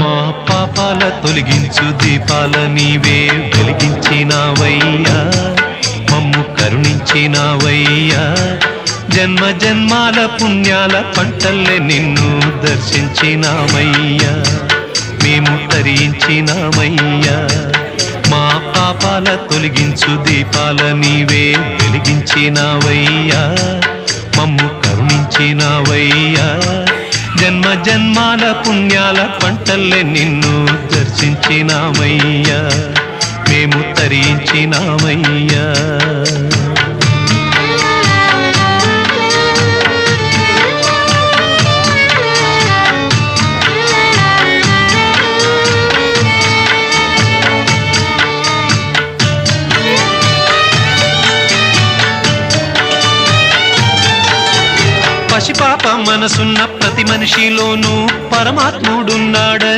మా పాపాల తొలగించు దీపాల నీవే వెలిగించినావయ్యా, మమ్ము కరుణించినావయ్యా. జన్మ జన్మాల పుణ్యాల పంటల్లే నిన్ను దర్శించినామయ్యా, మేము తరించినామయ్యా. మా పాపాల తొలగించు దీపాల నీవే వెలిగించినావయ్యా, మమ్ము కరుణించినావయ్యా. జన్మ జన్మాల పుణ్యాల పంటల్లే నిన్ను దర్శించినామయ్యా, మేము తరించినామయ్యా. పసిపాప మనసున్న ప్రతి మనిషిలోనూ పరమాత్ముడున్నాడని